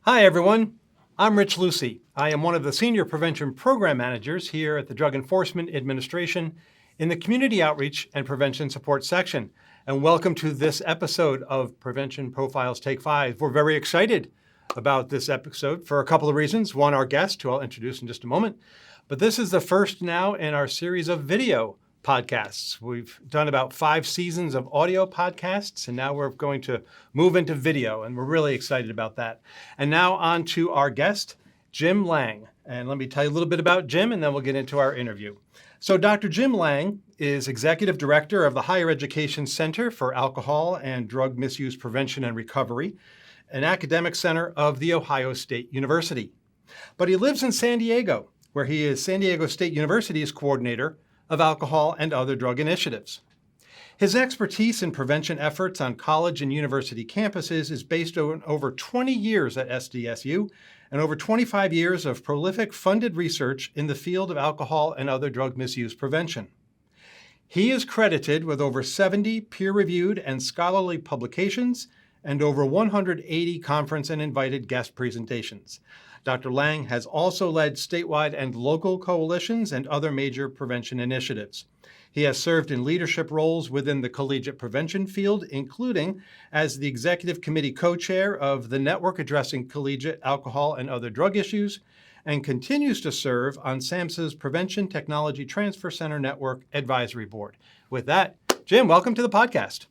Hi, everyone. I'm Rich Lucy. I am one of the Senior Prevention Program Managers here at the Drug Enforcement Administration in the Community Outreach and Prevention Support section. And welcome to this episode of Prevention Profiles Take 5. We're very excited about this episode for a couple of reasons. One, our guest, who I'll introduce in just a moment. But this is the first now in our series of video podcasts. We've done about 5 seasons of audio podcasts, and now we're going to move into video, and we're really excited about that. And now on to our guest, Jim Lange. And let me tell you a little bit about Jim, and then we'll get into our interview. So Dr. Jim Lange is Executive Director of the Higher Education Center for Alcohol and Drug Misuse Prevention and Recovery, an academic center of The Ohio State University. But he lives in San Diego, where he is San Diego State University's coordinator of alcohol and other drug initiatives. His expertise in prevention efforts on college and university campuses is based on over 20 years at SDSU and over 25 years of prolific funded research in the field of alcohol and other drug misuse prevention. He is credited with over 70 peer-reviewed and scholarly publications and over 180 conference and invited guest presentations. Dr. Lange has also led statewide and local coalitions and other major prevention initiatives. He has served in leadership roles within the collegiate prevention field, including as the executive committee co-chair of the network addressing collegiate alcohol and other drug issues, and continues to serve on SAMHSA's Prevention Technology Transfer Center Network Advisory Board. With that, Jim, welcome to the podcast.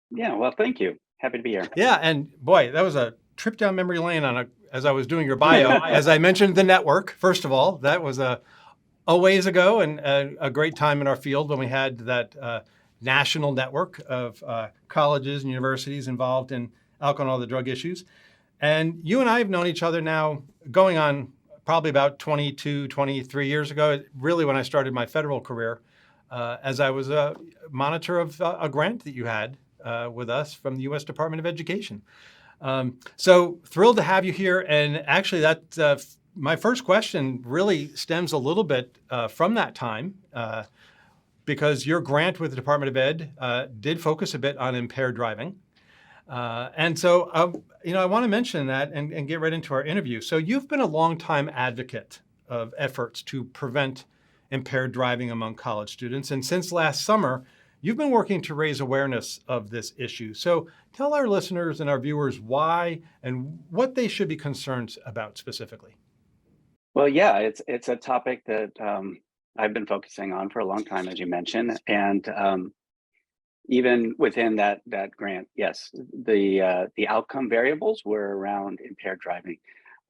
Yeah, well, thank you. Happy to be here. Yeah, and boy, that was a trip down memory lane as I was doing your bio. As I mentioned the network, first of all, that was a ways ago and a great time in our field when we had that national network of colleges and universities involved in alcohol and other drug issues. And you and I have known each other now going on probably about 22, 23 years ago, really when I started my federal career, as I was a monitor of a grant that you had with us from the U.S. Department of Education. So thrilled to have you here. And actually my first question really stems a little bit from that time because your grant with the Department of Ed did focus a bit on impaired driving. And so, I want to mention that and get right into our interview. So you've been a longtime advocate of efforts to prevent impaired driving among college students. And since last summer, you've been working to raise awareness of this issue. So tell our listeners and our viewers why and what they should be concerned about specifically. Well, yeah, it's a topic that I've been focusing on for a long time, as you mentioned, and even within that grant, yes, the outcome variables were around impaired driving,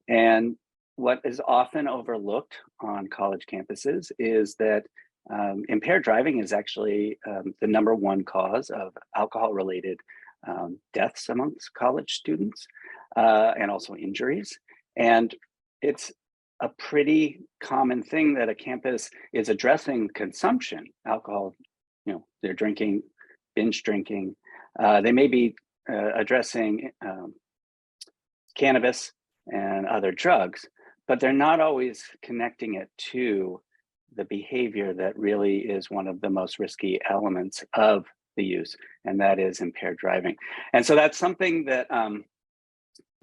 and what is often overlooked on college campuses is that impaired driving is actually the number one cause of alcohol-related deaths amongst college students and also injuries. And it's a pretty common thing that a campus is addressing consumption, alcohol, they're drinking, binge drinking. They may be addressing cannabis and other drugs, but they're not always connecting it to the behavior that really is one of the most risky elements of the use, and that is impaired driving. And so that's something that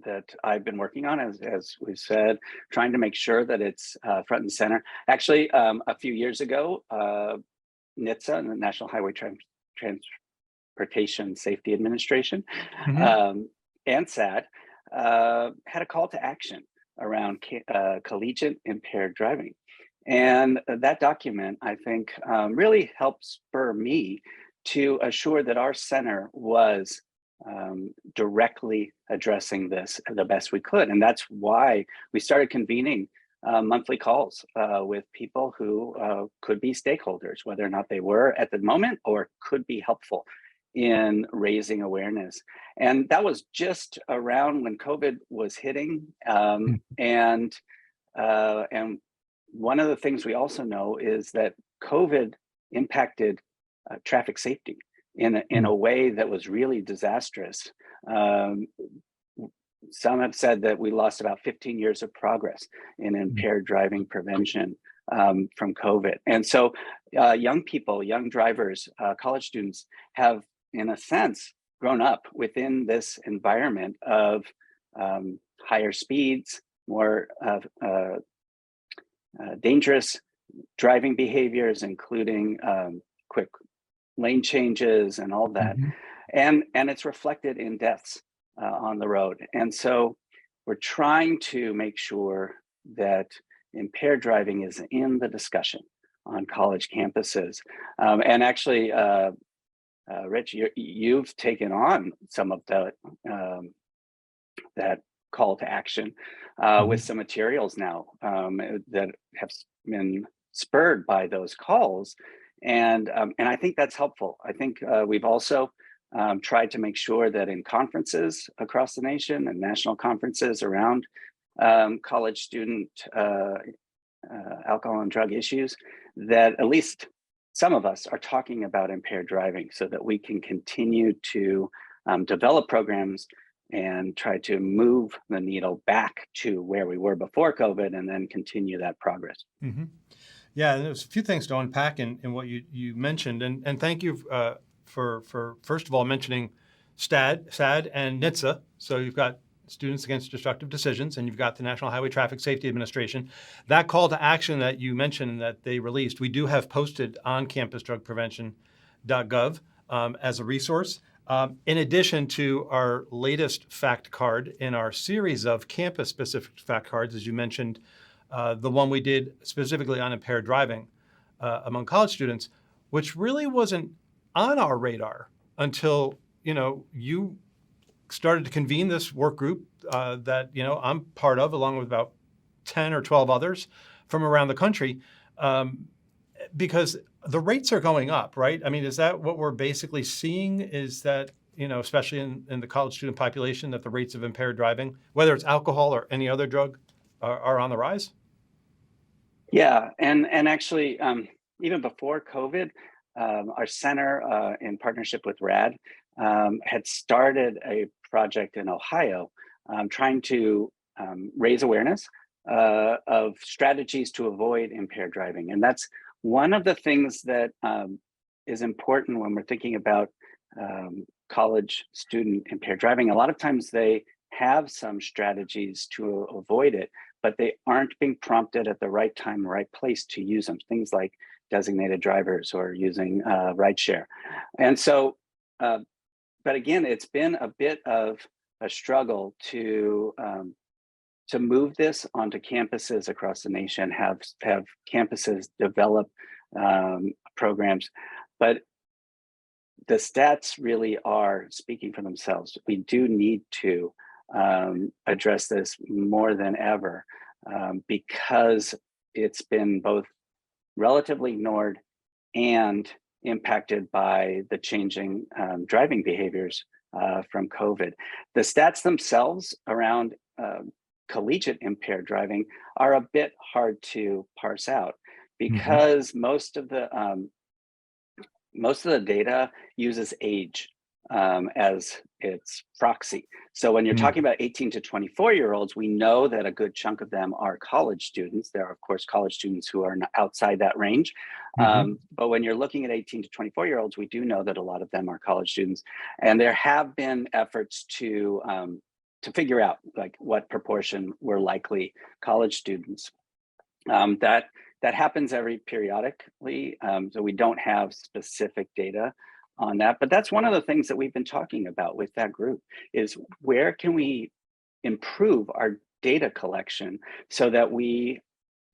that I've been working on, as we said, trying to make sure that it's front and center. Actually, a few years ago, NHTSA, the National Highway Transportation Safety Administration, and SAD had a call to action around collegiate impaired driving. And that document, I think, really helped spur me to assure that our center was directly addressing this the best we could. And that's why we started convening monthly calls with people who could be stakeholders, whether or not they were at the moment or could be helpful in raising awareness. And that was just around when COVID was hitting. And one of the things we also know is that COVID impacted traffic safety in a way that was really disastrous. Some have said that we lost about 15 years of progress in impaired driving prevention from COVID. And so young people, young drivers, college students have, in a sense, grown up within this environment of higher speeds, more dangerous driving behaviors, including quick lane changes and all that. Mhm. And it's reflected in deaths on the road. And so we're trying to make sure that impaired driving is in the discussion on college campuses. And actually, Rich, you've taken on some of the that call to action with Mhm. some materials now that have been spurred by those calls, and I think that's helpful. I think we've also tried to make sure that in conferences across the nation and national conferences around college student alcohol and drug issues, that at least some of us are talking about impaired driving so that we can continue to develop programs and try to move the needle back to where we were before COVID and then continue that progress. Mhm. Yeah, and there's a few things to unpack in what you mentioned, and thank you for first of all mentioning SAD and NHTSA. So you've got Students Against Destructive Decisions, and you've got the National Highway Traffic Safety Administration. That call to action that you mentioned that they released, we do have posted on campusdrugprevention.gov as a resource. In addition to our latest fact card in our series of campus-specific fact cards, as you mentioned, the one we did specifically on impaired driving among college students, which really wasn't on our radar until you started to convene this work group that I'm part of, along with about 10 or 12 others from around the country, because the rates are going up, right? I mean, is that what we're basically seeing? Is that especially in the college student population, that the rates of impaired driving, whether it's alcohol or any other drug, are on the rise? Yeah, and actually, even before COVID, our center, in partnership with RAD, had started a project in Ohio, trying to raise awareness of strategies to avoid impaired driving, and that's one of the things that is important when we're thinking about college student impaired driving. A lot of times they have some strategies to avoid it, but they aren't being prompted at the right time, right place to use them. Things like designated drivers or using rideshare. And so, but again, it's been a bit of a struggle to move this onto campuses across the nation, have campuses develop programs, but the stats really are speaking for themselves. We do need to address this more than ever because it's been both relatively ignored and impacted by the changing driving behaviors from COVID. The stats themselves around collegiate impaired driving are a bit hard to parse out Mhm. because most of the data uses age as its proxy. So when you're talking Mhm. about 18 to 24-year-olds, we know that a good chunk of them are college students. There are, of course, college students who are outside that range. Mhm. But when you're looking at 18 to 24-year-olds, we do know that a lot of them are college students. And there have been efforts to figure out like what proportion were likely college students. That happens every periodically, so we don't have specific data on that. But that's one of the things that we've been talking about with that group is where can we improve our data collection so that we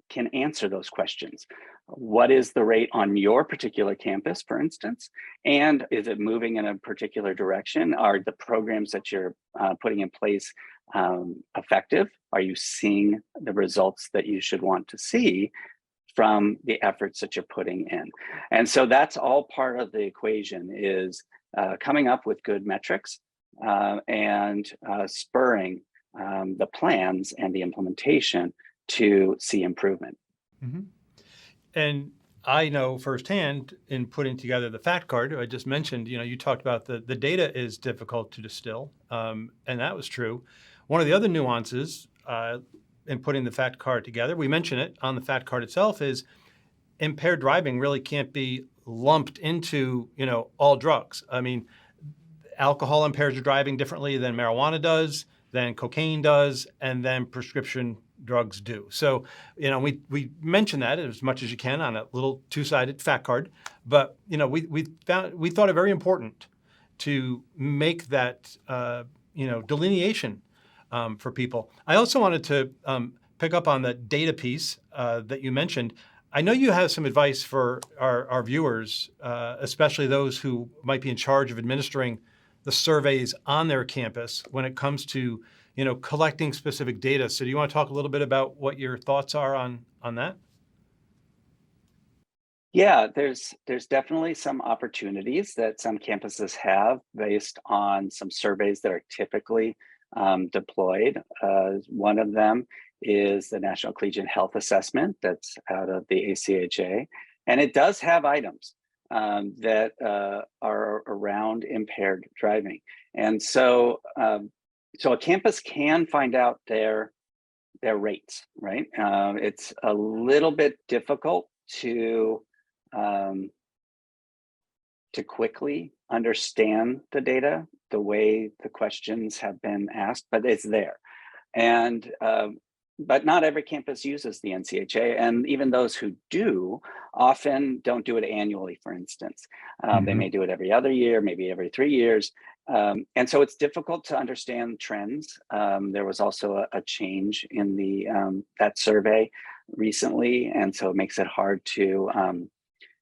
can answer those questions. What is the rate on your particular campus, for instance? And is it moving in a particular direction? Are the programs that you're putting in place effective? Are you seeing the results that you should want to see from the efforts that you're putting in? And so that's all part of the equation is coming up with good metrics and spurring the plans and the implementation to see improvement. Mhm. And I know firsthand in putting together the fact card, I just mentioned, you talked about the data is difficult to distill, and that was true. One of the other nuances in putting the fact card together, we mention it on the fact card itself, is impaired driving really can't be lumped into, all drugs. I mean, alcohol impairs your driving differently than marijuana does. than cocaine does, and then prescription drugs do. So, we mention that as much as you can on a little two-sided fact card, but we thought it very important to make that delineation for people. I also wanted to pick up on the data piece that you mentioned. I know you have some advice for our viewers, especially those who might be in charge of administering the surveys on their campus when it comes to collecting specific data. So do you want to talk a little bit about what your thoughts are on that? Yeah, there's definitely some opportunities that some campuses have based on some surveys that are typically deployed. One of them is the National Collegiate Health Assessment that's out of the ACHA, and it does have items that are around impaired driving, and so a campus can find out their rates, right? It's a little bit difficult um, to quickly understand the data the way the questions have been asked, but it's there. And but not every campus uses the NCHA, and even those who do often don't do it annually. For instance, they Hmm. may do it every other year, maybe every 3 years, and so it's difficult to understand trends. There was also a change in the that survey recently, and so it makes it hard to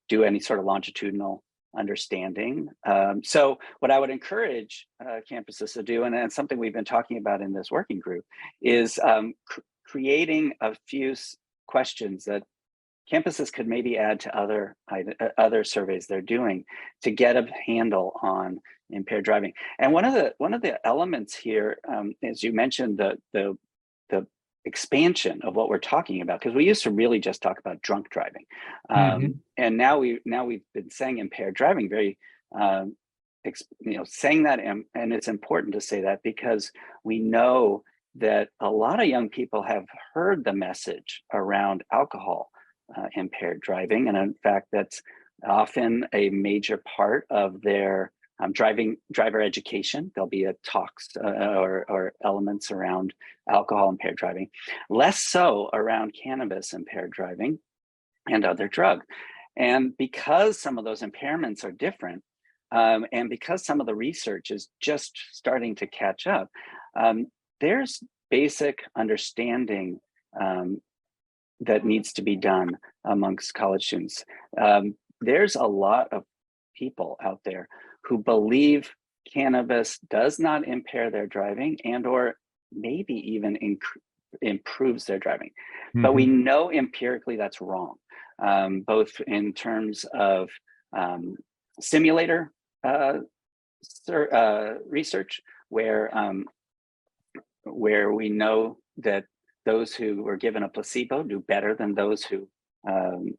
do any sort of longitudinal understanding. So what I would encourage campuses to do, and it's something we've been talking about in this working group, is creating a few questions that campuses could maybe add to other surveys they're doing to get a handle on impaired driving. And one of the elements here, as you mentioned, the expansion of what we're talking about, because we used to really just talk about drunk driving, Hmm. and now we've been saying impaired driving very saying that, and it's important to say that because we know that a lot of young people have heard the message around alcohol impaired driving, and in fact that's often a major part of their driver education. There'll be a talks or elements around alcohol impaired driving, less so around cannabis impaired driving and other drug. And because some of those impairments are different, and because some of the research is just starting to catch up, there's basic understanding that needs to be done amongst college students. There's a lot of people out there who believe cannabis does not impair their driving and or maybe even improves their driving. But we Hmm. know empirically that's wrong, both in terms of simulator uh, research, where we know that those who were given a placebo do better than those who um,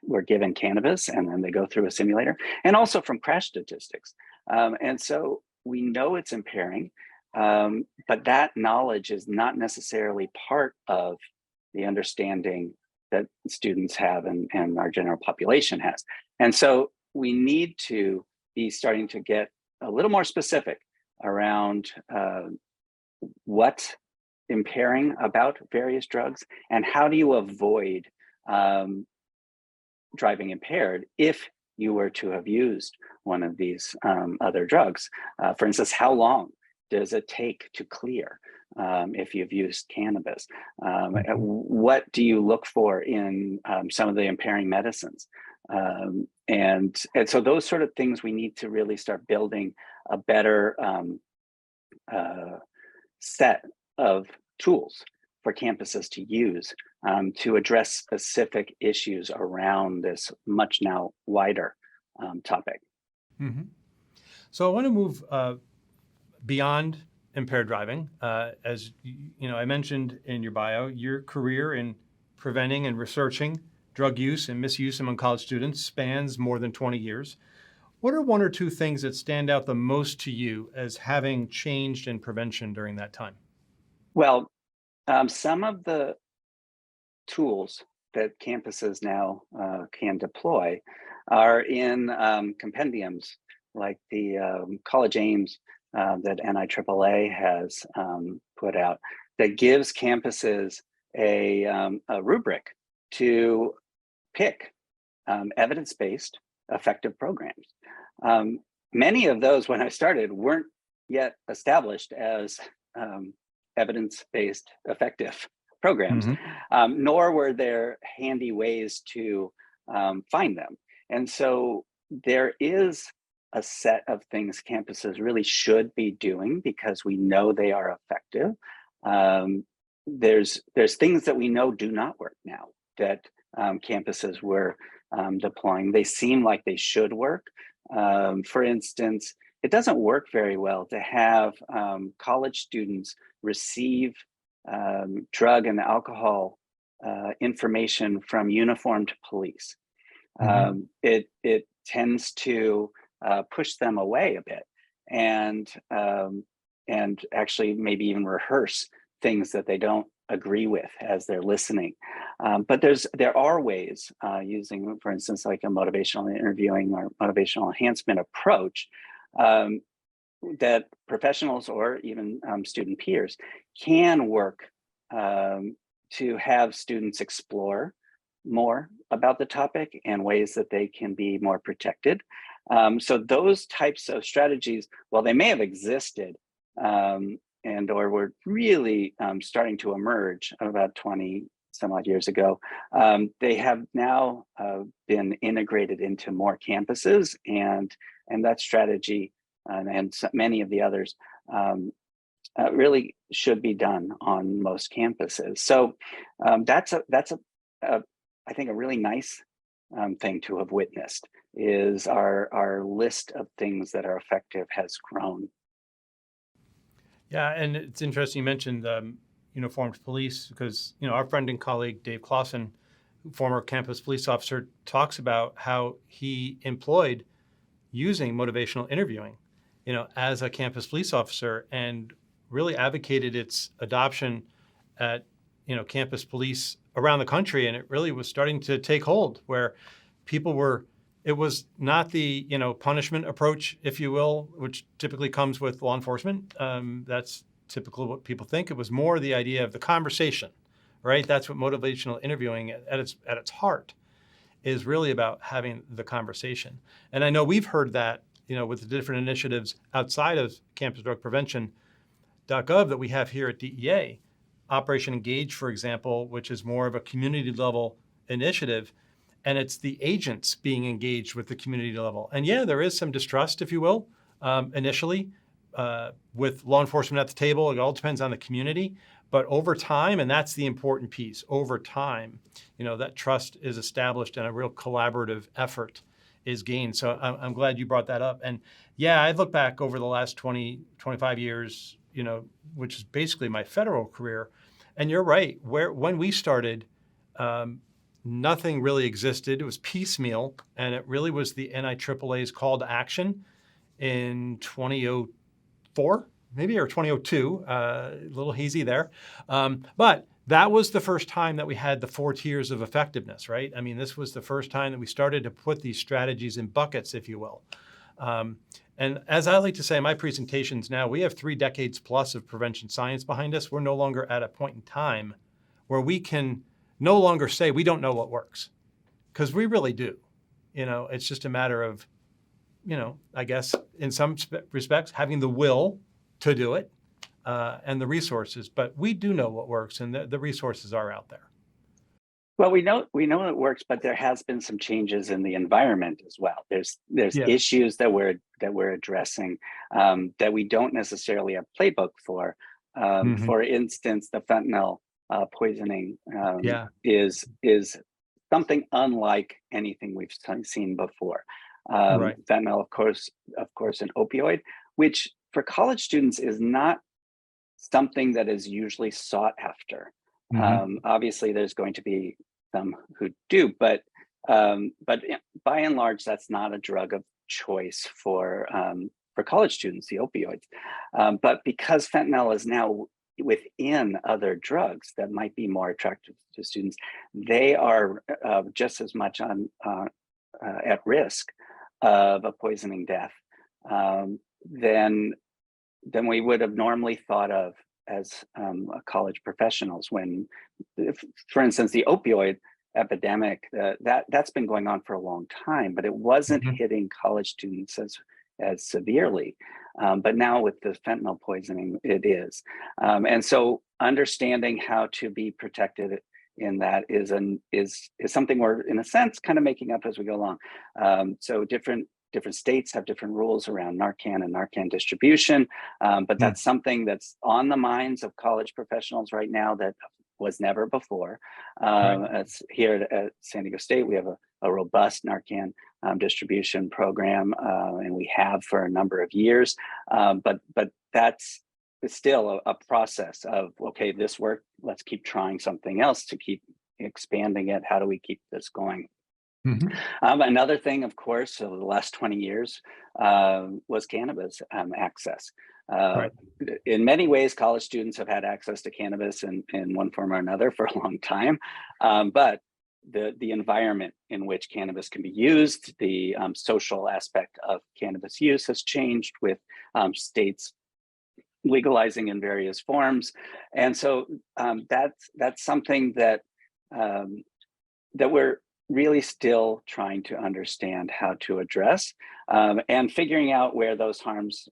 were given cannabis, and then they go through a simulator, and also from crash statistics. And so we know it's impairing, but that knowledge is not necessarily part of the understanding that students have and our general population has. And so we need to be starting to get a little more specific around what's impairing about various drugs and how do you avoid um, driving impaired if you were to have used one of these other drugs. For instance, how long does it take to clear if you've used cannabis? Hmm. What do you look for in some of the impairing medicines? And so those sort of things we need to really start building a better uh, set of tools for campuses to use to address specific issues around this much now wider topic. Hmm. So I want to move beyond impaired driving. As I mentioned in your bio, your career in preventing and researching drug use and misuse among college students spans more than 20 years. What are one or two things that stand out the most to you as having changed in prevention during that time? Well, some of the tools that campuses now can deploy are in compendiums like the College Aims that NIAAA has put out that gives campuses a rubric to pick evidence-based effective programs. Many of those, when I started, weren't yet established as evidence-based effective programs, nor were there handy ways to find them. And so there is a set of things campuses really should be doing because we know they are effective. There's things that we know do not work now that campuses were deploying. They seem like they should work. For instance, it doesn't work very well to have college students receive drug and alcohol information from uniformed police. It tends to push them away a bit, and actually maybe even rehearse things that they don't agree with as they're listening. But there are ways using, for instance, like a motivational interviewing or motivational enhancement approach that professionals or even student peers can work to have students explore more about the topic and ways that they can be more protected. So those types of strategies, while they may have existed and or were really starting to emerge about 20 some odd years ago, they have now been integrated into more campuses, and that strategy and many of the others really should be done on most campuses. So that's I think a really nice thing to have witnessed is our list of things that are effective has grown. Yeah, and it's interesting you mentioned uniformed police because our friend and colleague Dave Clausen, former campus police officer, talks about how he employed using motivational interviewing, as a campus police officer, and really advocated its adoption at campus police around the country, and it really was starting to take hold where it was not the punishment approach, if you will, which typically comes with law enforcement. That's typically what people think. It was more the idea of the conversation, right? That's what motivational interviewing at its heart is really about, having the conversation. And I know we've heard that with the different initiatives outside of campus drug prevention.gov that we have here at DEA. Operation Engage, for example, which is more of a community level initiative, and it's the agents being engaged with the community level. And yeah, there is some distrust, if you will, initially with law enforcement at the table. It all depends on the community, but over time, and that's the important piece, over time, that trust is established and a real collaborative effort is gained. So I'm glad you brought that up. And yeah, I look back over the last 20, 25 years, which is basically my federal career. And you're right, when we started, nothing really existed. It was piecemeal, and it really was the NIAAA's call to action in 2004, maybe, or 2002, a little hazy there. But that was the first time that we had the 4 tiers of effectiveness, right? I mean, this was the first time that we started to put these strategies in buckets, if you will. And as I like to say in my presentations now, we have 3 decades plus of prevention science behind us. We're no longer at a point in time where we can no longer say we don't know what works, because we really do. It's just a matter of, I guess in some respects, having the will to do it and the resources. But we do know what works, and the resources are out there. Well, we know it works, but there has been some changes in the environment as well. There's issues that we're addressing that we don't necessarily have playbook for. For instance, the fentanyl poisoning is something unlike anything we've seen before. Right. Fentanyl, of course, an opioid, which for college students is not something that is usually sought after. Obviously, there's going to be some who do, but by and large, that's not a drug of choice for college students, the opioids. But because fentanyl is now within other drugs that might be more attractive to students, they are just as much at risk of a poisoning death than than we would have normally thought of as college professionals. For instance, the opioid epidemic, that's been going on for a long time, but it wasn't Mhm. hitting college students as severely. But now with the fentanyl poisoning, it is. And so understanding how to be protected in that is something we're, in a sense, kind of making up as we go along. So different states have different rules around Narcan and Narcan distribution, but Mm. that's something that's on the minds of college professionals right now that was never before. Right. It's here at San Diego State, we have a robust Narcan distribution program, and we have for a number of years. But that's it's still a process of, okay, this worked, let's keep trying something else to keep expanding it. How do we keep this going? Mhm. Another thing, of course, over the last 20 years was cannabis access. Uh, Right. in many ways, college students have had access to cannabis in one form or another for a long time, but the environment in which cannabis can be used, the social aspect of cannabis use has changed with states legalizing in various forms, and so that's something um, that we're really still trying to understand how to address, and figuring out where those harms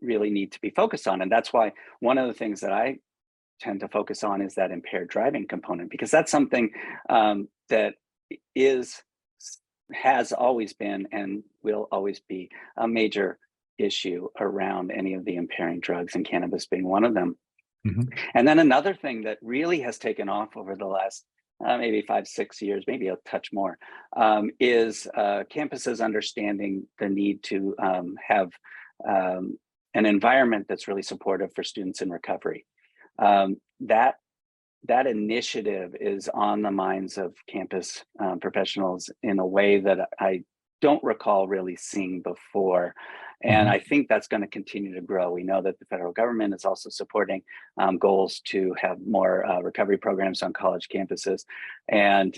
really need to be focused on. And that's why one of the things that I tend to focus on is that impaired driving component, because that's something that is has always been and will always be a major issue around any of the impairing drugs, and cannabis being one of them. Mhm. And then another thing that really has taken off over the last maybe 5, 6 years, maybe a touch more, is campuses understanding the need to have um, an environment that's really supportive for students in recovery. That that initiative is on the minds of campus professionals in a way that I don't recall really seeing before. And Mhm. I think that's going to continue to grow. We know that the federal government is also supporting goals to have more recovery programs on college campuses. And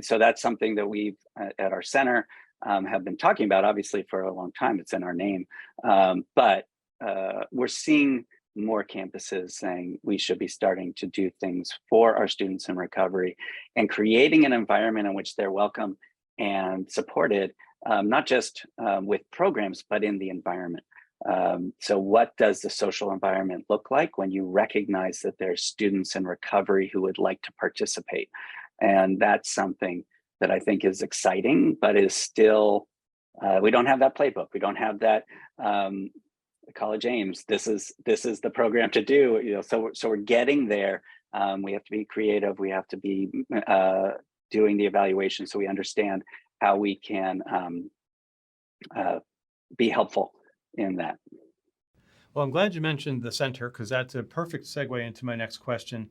so that's something that we've at our center have been talking about, obviously, for a long time. It's in our name. But we're seeing more campuses saying we should be starting to do things for our students in recovery and creating an environment in which they're welcome and supported, not just with programs, but in the environment. So what does the social environment look like when you recognize that there's students in recovery who would like to participate? And that's something that I think is exciting, but is still, we don't have that playbook. We don't have that college aims. This is the program to do. So we're getting there. We have to be creative. We have to be doing the evaluation so we understand how we can uh, be helpful in that. Well, I'm glad you mentioned the center because that's a perfect segue into my next question.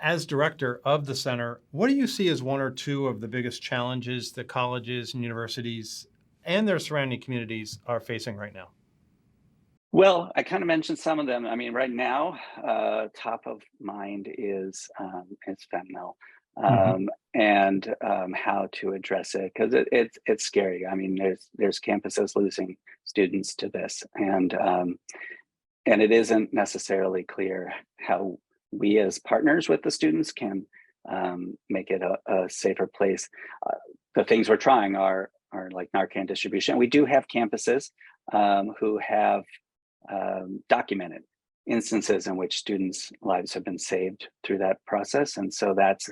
As director of the center, what do you see as one or two of the biggest challenges that colleges and universities and their surrounding communities are facing right now? Well, I kind of mentioned some of them. I mean, right now, top of mind is fentanyl, Mhm. and how to address it, because it's scary. I mean, there's campuses losing students to this, and it isn't necessarily clear how we as partners with the students can make it a safer place. The things we're trying are like Narcan distribution. We do have campuses who have documented instances in which students' lives have been saved through that process, and so that's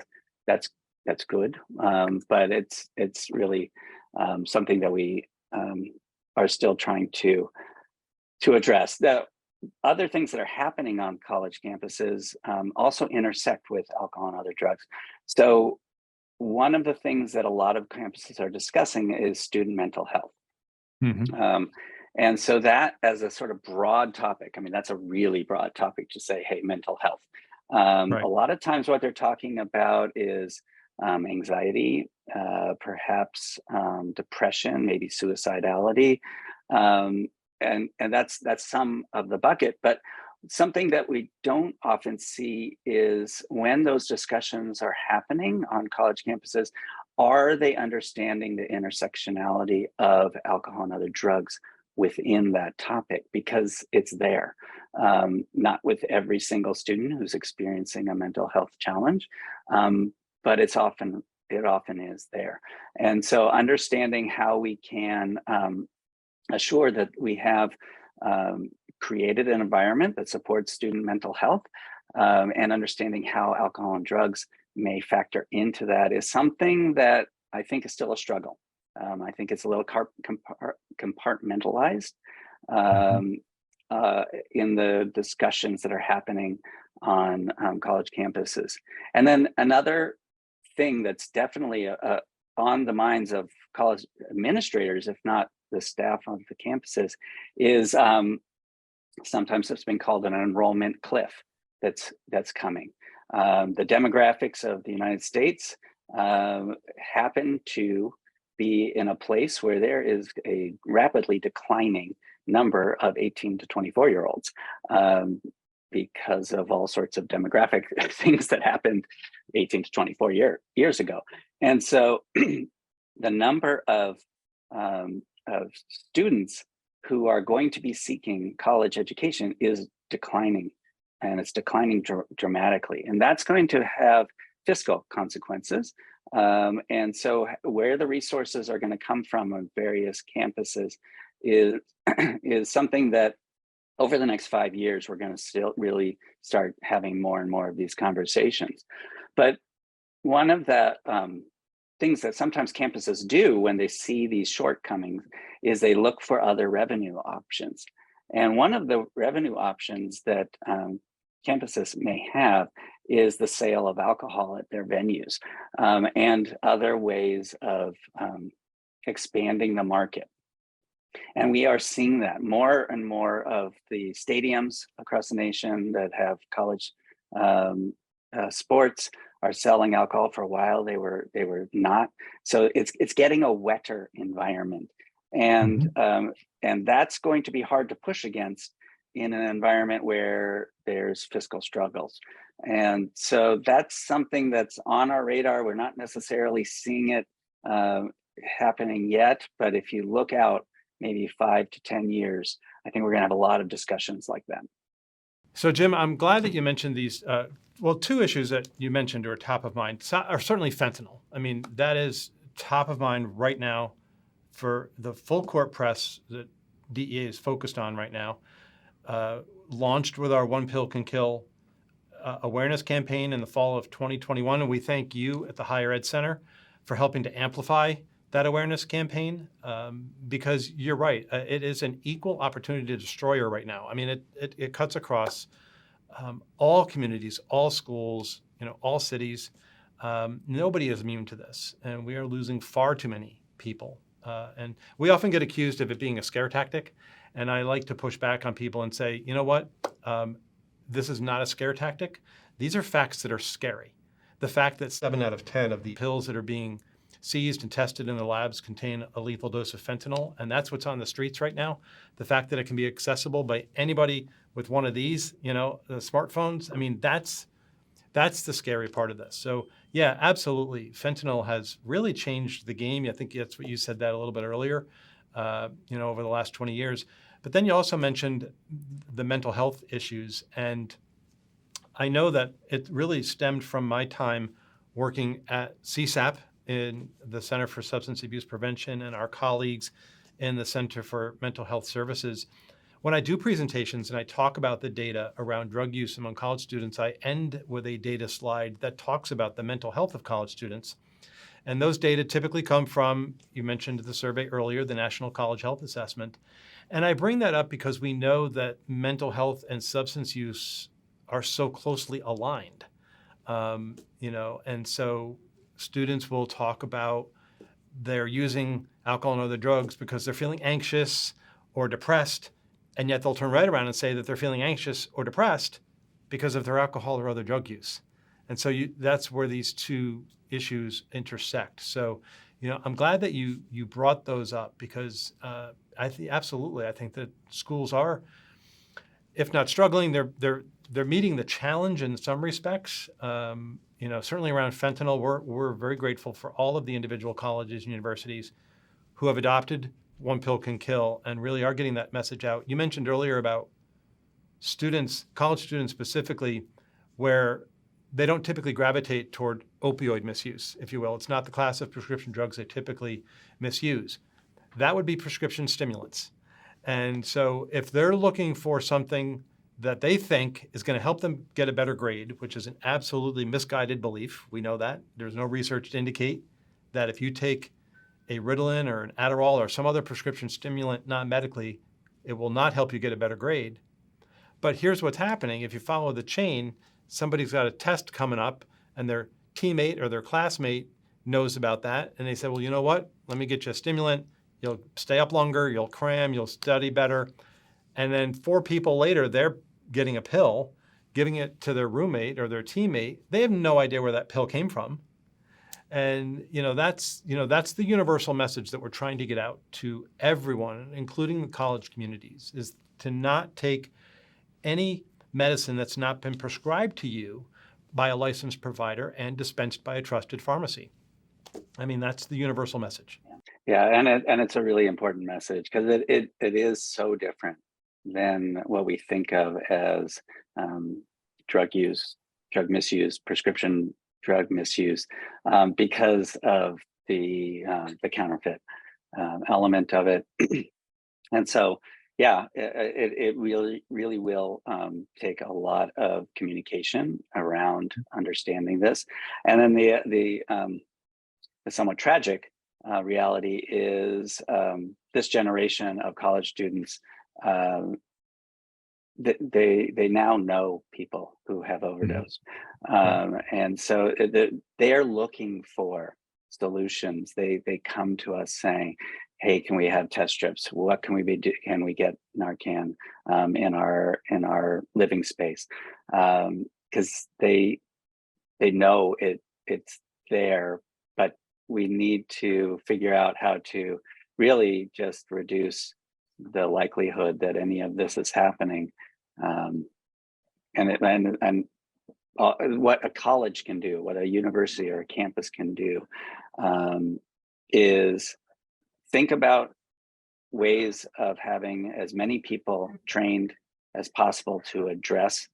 that's good. But it's really something that we are still trying to address. The other things that are happening on college campuses also intersect with alcohol and other drugs. So one of the things that a lot of campuses are discussing is student mental health. Mhm. Um, and so that as a sort of broad topic, I mean, that's a really broad topic to say, hey, mental health. A Right. lot of times what they're talking about is anxiety, perhaps depression, maybe suicidality. Um, and that's some of the bucket. But something that we don't often see is when those discussions are happening on college campuses, are they understanding the intersectionality of alcohol and other drugs within that topic because it's there. Not with every single student who's experiencing a mental health challenge, but it often is there. And so understanding how we can assure that we have created an environment that supports student mental health, and understanding how alcohol and drugs may factor into that is something that I think is still a struggle. I think it's a little compartmentalized in the discussions that are happening on college campuses. And then another thing that's definitely on the minds of college administrators, if not the staff of the campuses, is sometimes it's been called an enrollment cliff that's coming. The demographics of the United States happen to be in a place where there is a rapidly declining number of 18 to 24-year-olds because of all sorts of demographic things that happened 18 to 24 years ago. And so the number of students who are going to be seeking college education is declining, and it's declining dramatically. And that's going to have fiscal consequences. And so where the resources are going to come from on various campuses is something that over the next 5 years, we're going to still really start having more and more of these conversations. But one of the things that sometimes campuses do when they see these shortcomings is they look for other revenue options. And one of the revenue options that campuses may have is the sale of alcohol at their venues, and other ways of expanding the market. And we are seeing that more and more of the stadiums across the nation that have college sports are selling alcohol. For a while they were not. So it's getting a wetter environment, and that's going to be hard to push against in an environment where there's fiscal struggles. And so that's something that's on our radar. We're not necessarily seeing it happening yet, but if you look out maybe 5 to 10 years, I think we're going to have a lot of discussions like that. So, Jim, I'm glad that you mentioned these. Two issues that you mentioned are top of mind are certainly fentanyl. I mean, that is top of mind right now for the full court press that DEA is focused on right now. Launched with our One Pill Can Kill awareness campaign in the fall of 2021. And we thank you at the Higher Ed Center for helping to amplify that awareness campaign, because you're right, it is an equal opportunity destroyer right now. I mean, it cuts across all communities, all schools, all cities. Nobody is immune to this, and we are losing far too many people. And we often get accused of it being a scare tactic, and I like to push back on people and say, you know what, this is not a scare tactic. These are facts that are scary. The fact that 7 out of 10 of the pills that are being seized and tested in the labs contain a lethal dose of fentanyl, and that's what's on the streets right now. The fact that it can be accessible by anybody with one of these, the smartphones, I mean, that's the scary part of this. So yeah, absolutely. Fentanyl has really changed the game. I think that's what you said that a little bit earlier, over the last 20 years. But then you also mentioned the mental health issues. And I know that it really stemmed from my time working at CSAP in the Center for Substance Abuse Prevention and our colleagues in the Center for Mental Health Services. When I do presentations and I talk about the data around drug use among college students, I end with a data slide that talks about the mental health of college students. And those data typically come from, you mentioned the survey earlier, the National College Health Assessment. And I bring that up because we know that mental health and substance use are so closely aligned. And so students will talk about they're using alcohol and other drugs because they're feeling anxious or depressed, and yet they'll turn right around and say that they're feeling anxious or depressed because of their alcohol or other drug use. And so that's where these two issues intersect. So, I'm glad that you brought those up because I think that schools are, if not struggling, they're meeting the challenge in some respects. Certainly around fentanyl, we're very grateful for all of the individual colleges and universities who have adopted one pill can kill, and really are getting that message out. You mentioned earlier about students, college students specifically, where they don't typically gravitate toward opioid misuse, if you will. It's not the class of prescription drugs they typically misuse. That would be prescription stimulants. And so if they're looking for something that they think is going to help them get a better grade, which is an absolutely misguided belief, we know that. There's no research to indicate that if you take a Ritalin or an Adderall or some other prescription stimulant non-medically, it will not help you get a better grade. But here's what's happening. If you follow the chain, somebody's got a test coming up and their teammate or their classmate knows about that. And they say, well, you know what? Let me get you a stimulant. You'll stay up longer, you'll cram, you'll study better. And then 4 people later, they're getting a pill, giving it to their roommate or their teammate. They have no idea where that pill came from. And that's the universal message that we're trying to get out to everyone, including the college communities, is to not take any medicine that's not been prescribed to you by a licensed provider and dispensed by a trusted pharmacy. I mean, that's the universal message. Yeah, and it's a really important message because it is so different than what we think of as drug use, drug misuse, prescription drug misuse, because of the counterfeit element of it. And so, yeah, it really will take a lot of communication around understanding this. And then the somewhat tragic reality is this generation of college students, they now know people who have overdosed. And so they are looking for solutions. They come to us saying, hey, can we have test strips? What can we be do? Can we get Narcan in our living space? Because they know it's there, but we need to figure out how to really just reduce the likelihood that any of this is happening. And what a college can do, what a university or a campus can do, is think about ways of having as many people trained as possible to address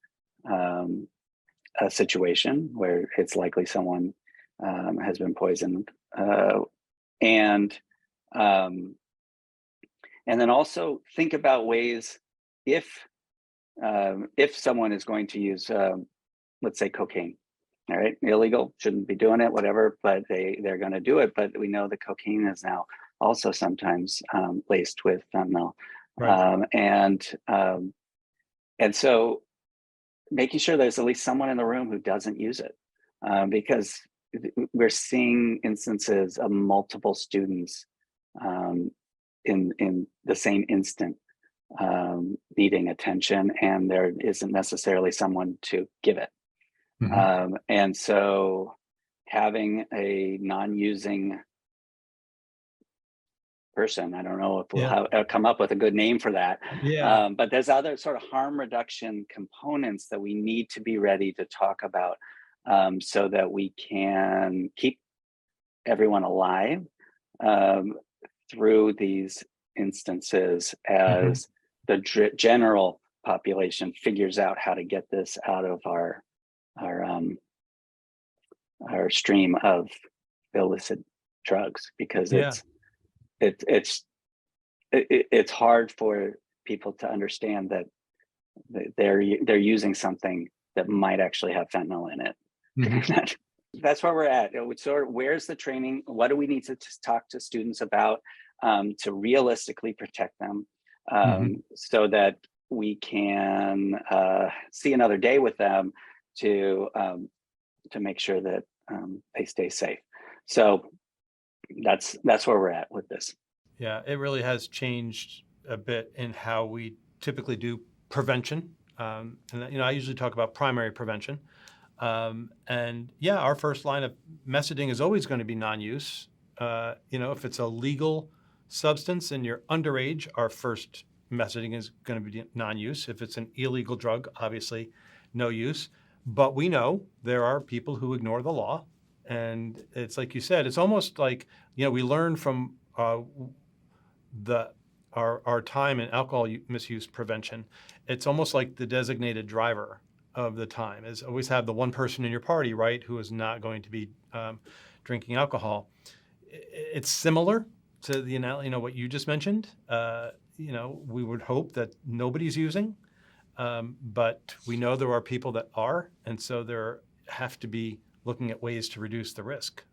a situation where it's likely someone has been poisoned, and then also think about ways if someone is going to use, let's say, cocaine. All right, illegal, shouldn't be doing it, whatever, but they're going to do it. But we know that cocaine is now also sometimes laced with fentanyl, Right. And so making sure there's at least someone in the room who doesn't use it, because we're seeing instances of multiple students in the same instant needing attention, and there isn't necessarily someone to give it. And so having a non-using person, I don't know if we'll come up with a good name for that, but there's other sort of harm reduction components that we need to be ready to talk about, so that we can keep everyone alive through these instances as the general population figures out how to get this out of our stream of illicit drugs, because it's hard for people to understand that they're using something that might actually have fentanyl in it. That's where we're at. So where's the training? What do we need to talk to students about to realistically protect them, so that we can see another day with them to make sure that they stay safe. So that's where we're at with this. Yeah, it really has changed a bit in how we typically do prevention. And I usually talk about primary prevention. And yeah, our first line of messaging is always going to be non-use. If it's a legal substance and you're underage, our first messaging is going to be non-use. If it's an illegal drug, obviously no use. But we know there are people who ignore the law. And it's like you said, it's almost like, we learn from our time in alcohol misuse prevention, it's almost like the designated driver of the time is always have the one person in your party, right, who is not going to be drinking alcohol. It's similar to the what you just mentioned. We would hope that nobody's using, but we know there are people that are, and so there have to be looking at ways to reduce the risk.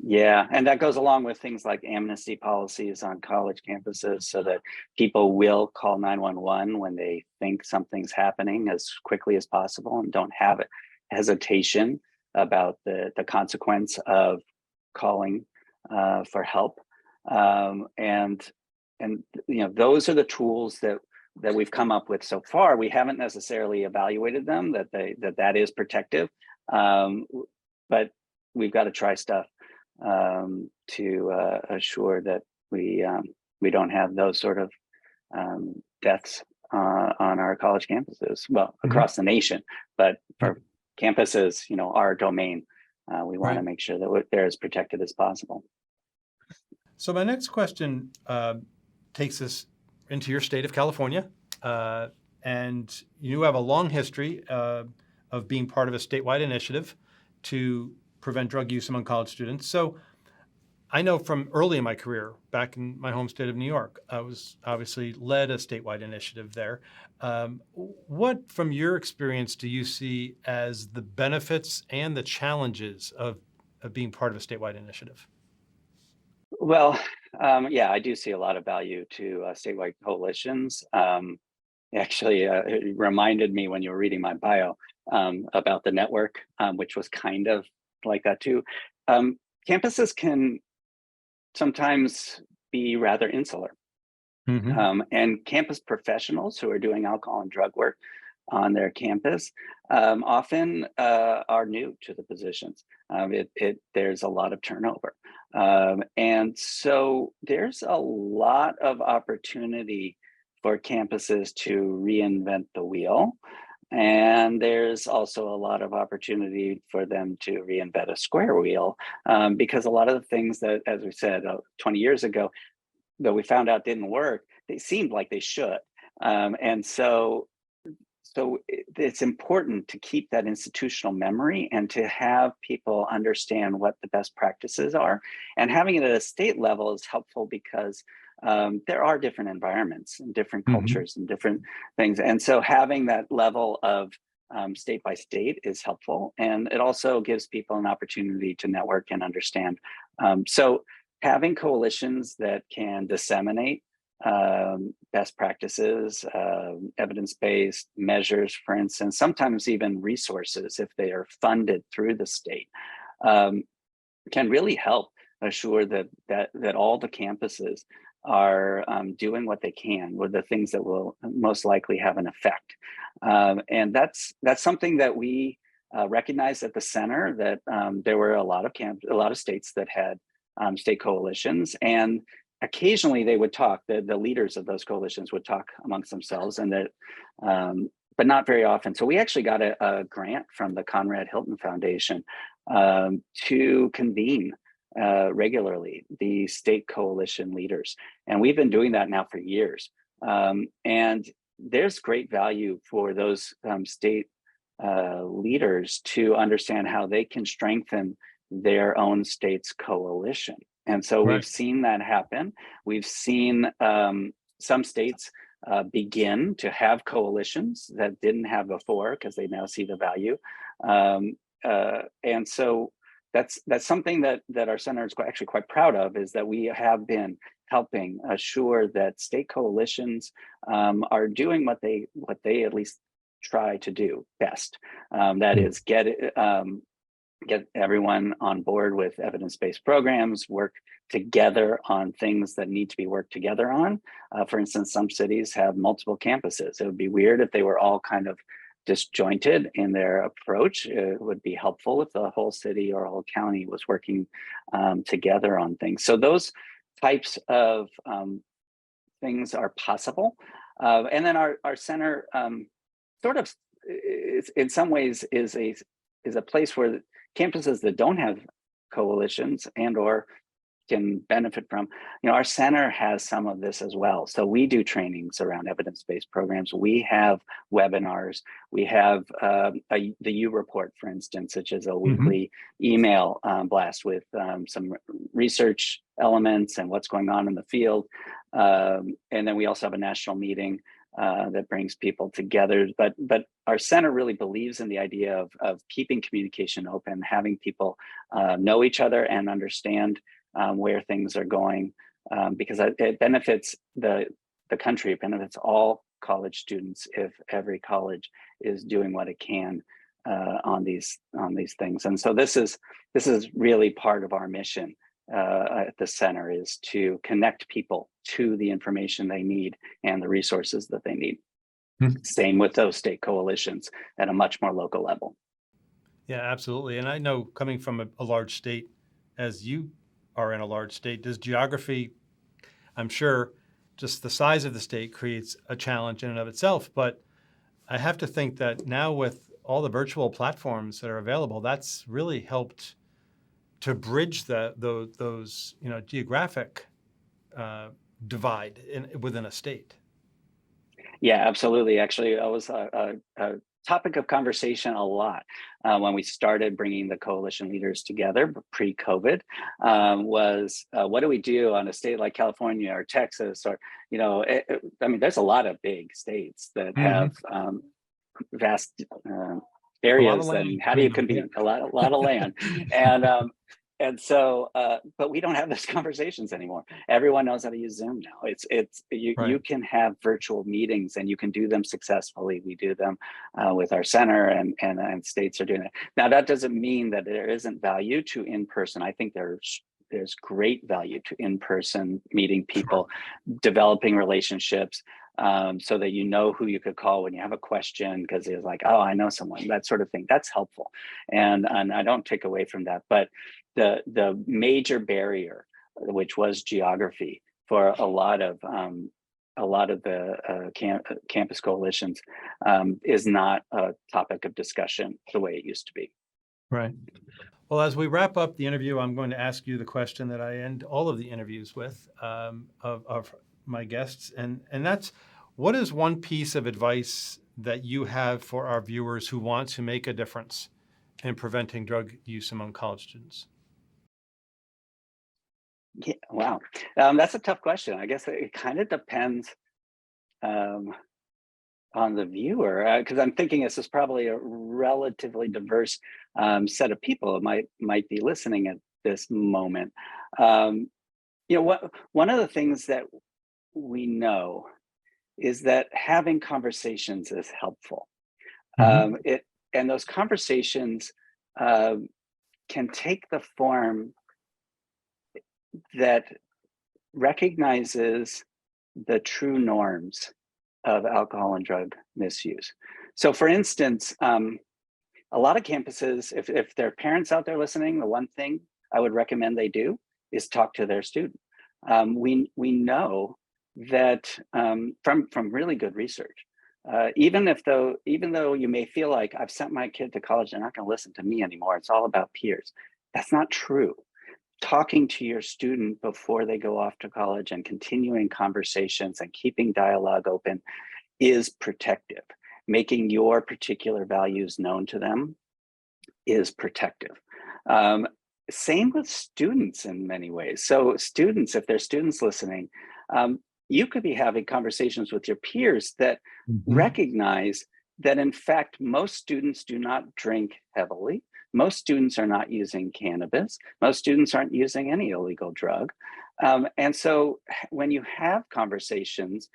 Yeah, and that goes along with things like amnesty policies on college campuses so that people will call 911 when they think something's happening as quickly as possible and don't have hesitation about the consequence of calling for help. And those are the tools that we've come up with so far. We haven't necessarily evaluated them, that is protective, but we've got to try stuff to assure that we don't have those sort of deaths on our college campuses, well, across the nation, but for campuses, our domain, we want to make sure that they're as protected as possible. So my next question takes us into your state of California, and you have a long history of being part of a statewide initiative to prevent drug use among college students. So I know from early in my career, back in my home state of New York, I was obviously led a statewide initiative there. What, from your experience, do you see as the benefits and the challenges of being part of a statewide initiative? Well, yeah, I do see a lot of value to statewide coalitions. Actually, it reminded me when you were reading my bio about the network, which was kind of like that too. Campuses can sometimes be rather insular. And campus professionals who are doing alcohol and drug work on their campus often are new to the positions. There's a lot of turnover. And so there's a lot of opportunity for campuses to reinvent the wheel. And there's also a lot of opportunity for them to reinvent a square wheel, because a lot of the things that, as we said, 20 years ago, that we found out didn't work, they seemed like they should. And so it's important to keep that institutional memory and to have people understand what the best practices are. And having it at a state level is helpful because there are different environments and different cultures and different things. And so having that level of state by state is helpful. And it also gives people an opportunity to network and understand. So having coalitions that can disseminate best practices, evidence-based measures, for instance, sometimes even resources, if they are funded through the state, can really help assure that all the campuses are doing what they can with the things that will most likely have an effect. And that's something that we recognized at the center, that there were a lot of states that had state coalitions, and occasionally they would talk, the leaders of those coalitions would talk amongst themselves, and that but not very often. So we actually got a grant from the Conrad Hilton Foundation to convene regularly the state coalition leaders. And we've been doing that now for years. And there's great value for those state leaders to understand how they can strengthen their own state's coalition. And so we've seen that happen. We've seen some states begin to have coalitions that didn't have before because they now see the value. And so that's something that our center is actually quite proud of, is that we have been helping assure that state coalitions are doing what they at least try to do best. That is get everyone on board with evidence-based programs, work together on things that need to be worked together on. For instance, some cities have multiple campuses. It would be weird if they were all kind of disjointed in their approach. It would be helpful if the whole city or whole county was working together on things. So those types of things are possible. And then our center sort of, in some ways, is a place where campuses that don't have coalitions and or can benefit from. Our center has some of this as well. So we do trainings around evidence-based programs. We have webinars. We have the U report, for instance, which is a weekly email blast with some research elements and what's going on in the field. And then we also have a national meeting that brings people together. But our center really believes in the idea of keeping communication open, having people know each other and understand where things are going, because it benefits the country. It benefits all college students if every college is doing what it can on these things. And so this is really part of our mission at the center, is to connect people to the information they need and the resources that they need. Same with those state coalitions at a much more local level. Yeah, absolutely. And I know, coming from a large state, as you are in a large state, does geography, I'm sure just the size of the state creates a challenge in and of itself, but I have to think that now with all the virtual platforms that are available, that's really helped to bridge those geographic divide within a state. Yeah, absolutely. Actually, that was a topic of conversation a lot when we started bringing the coalition leaders together pre-COVID. Was what do we do on a state like California or Texas, or I mean, there's a lot of big states that have vast areas. And how do you compete? A lot of land, and so, but we don't have those conversations anymore. Everyone knows how to use Zoom now. You can have virtual meetings and you can do them successfully. We do them with our center, and states are doing it. Now, that doesn't mean that there isn't value to in-person. I think there's great value to in-person meeting people, developing relationships, so that you know who you could call when you have a question, because it's like, oh, I know someone, that sort of thing. That's helpful, and I don't take away from that. But the major barrier, which was geography, for a lot of the campus coalitions, is not a topic of discussion the way it used to be. Right. Well, as we wrap up the interview, I'm going to ask you the question that I end all of the interviews with of my guests, and that's, what is one piece of advice that you have for our viewers who want to make a difference in preventing drug use among college students? Yeah, wow, that's a tough question. I guess it kind of depends on the viewer, because I'm thinking this is probably a relatively diverse set of people that might be listening at this moment. One of the things that we know is that having conversations is helpful. And those conversations can take the form that recognizes the true norms of alcohol and drug misuse. So, for instance, a lot of campuses, if there are parents out there listening, the one thing I would recommend they do is talk to their student. We know that from really good research, even though you may feel like, I've sent my kid to college, they're not going to listen to me anymore, it's all about peers. That's not true. Talking to your student before they go off to college and continuing conversations and keeping dialogue open is protective. Making your particular values known to them is protective. Same with students in many ways. So students, if there's students listening, you could be having conversations with your peers that recognize that, in fact, most students do not drink heavily. Most students are not using cannabis. Most students aren't using any illegal drug. And so when you have conversations,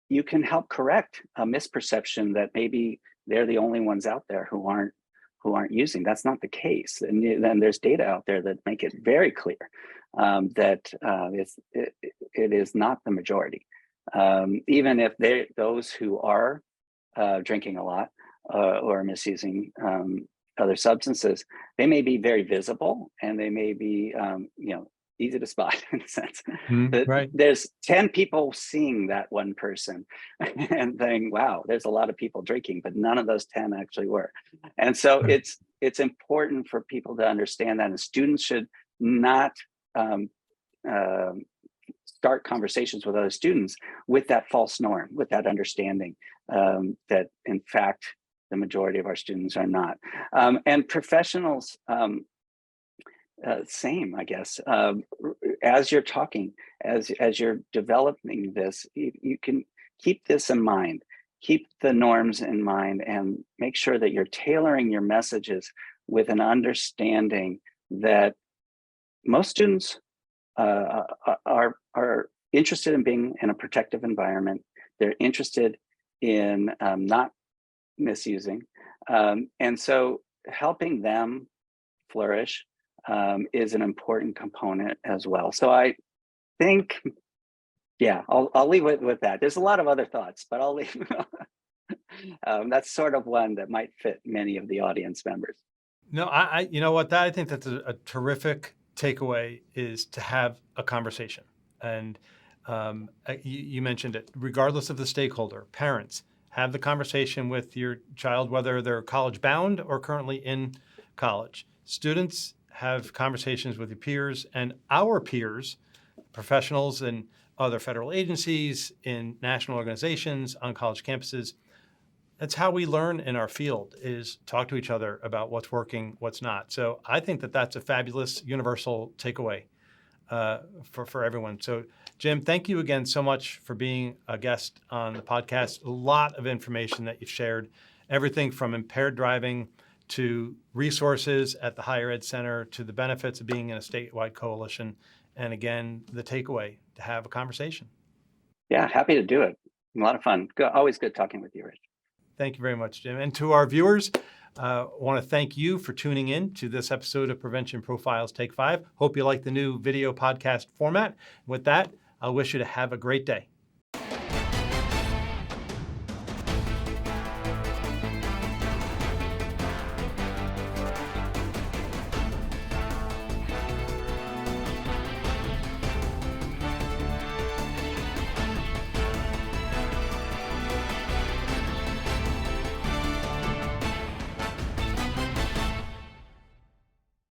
you can help correct a misperception that maybe they're the only ones out there who aren't using. That's not the case. And then there's data out there that make it very clear that it is not the majority. Even if those who are drinking a lot or misusing other substances, they may be very visible and they may be easy to spot, in a sense. Right. There's 10 people seeing that one person and saying, wow, there's a lot of people drinking, but none of those 10 actually were. And so it's important for people to understand that, and students should not start conversations with other students with that false norm, with that understanding that in fact the majority of our students are not. And professionals, same, I guess. As you're talking, as you're developing this, you can keep this in mind, keep the norms in mind, and make sure that you're tailoring your messages with an understanding that most students are interested in being in a protective environment. They're interested in not misusing, and so helping them flourish is an important component as well. So I think, yeah, I'll leave it with that. There's a lot of other thoughts, but I'll leave. That's sort of one that might fit many of the audience members. No, you know what, I think that's a terrific takeaway, is to have a conversation. And you mentioned it, regardless of the stakeholder, parents, have the conversation with your child, whether they're college bound or currently in college. Students, have conversations with your peers and our peers, professionals in other federal agencies, in national organizations, on college campuses. That's how we learn in our field, is talk to each other about what's working, what's not. So I think that that's a fabulous universal takeaway for everyone. So Jim, thank you again so much for being a guest on the podcast. A lot of information that you've shared, everything from impaired driving to resources at the Higher Ed Center, to the benefits of being in a statewide coalition. And again, the takeaway, to have a conversation. Yeah, happy to do it. A lot of fun. Always good talking with you, Rich. Thank you very much, Jim. And to our viewers, I want to thank you for tuning in to this episode of Prevention Profiles Take 5. Hope you like the new video podcast format. With that, I wish you to have a great day.